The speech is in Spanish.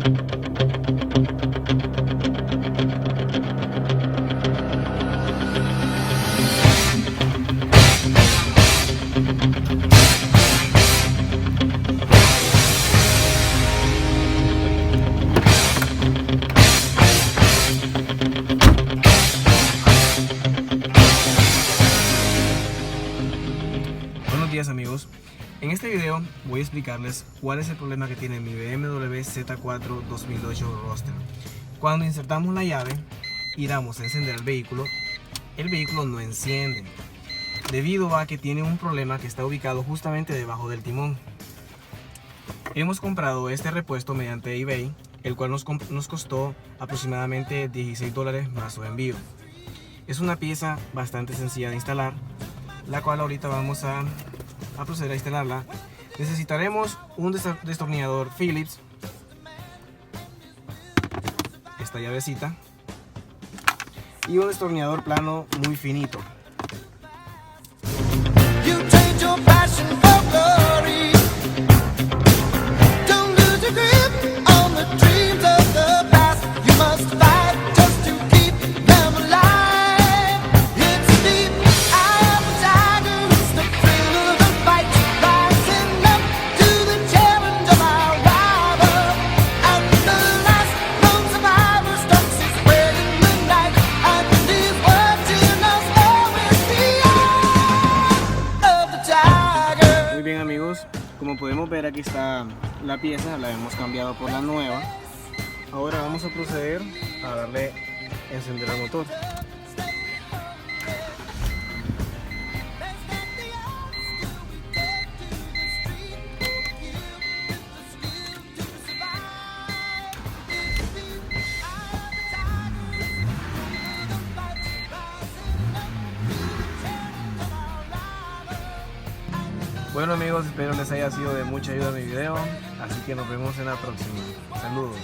Buenos días amigos, en este video voy a explicarles cuál es el problema que tiene mi BMW Z4 2008 Roadster. Cuando insertamos la llave y damos a encender el vehículo no enciende, debido a que tiene un problema que está ubicado justamente debajo del timón. Hemos comprado este repuesto mediante eBay, el cual nos costó aproximadamente $16 más su envío. Es una pieza bastante sencilla de instalar, la cual ahorita vamos a proceder a instalarla. Necesitaremos un destornillador Phillips, esta llavecita, y un destornillador plano muy finito. Bien amigos, como podemos ver, aquí está la pieza, la hemos cambiado por la nueva. Ahora vamos a proceder a darle a encender el motor. Bueno amigos, espero les haya sido de mucha ayuda mi video, así que nos vemos en la próxima. Saludos.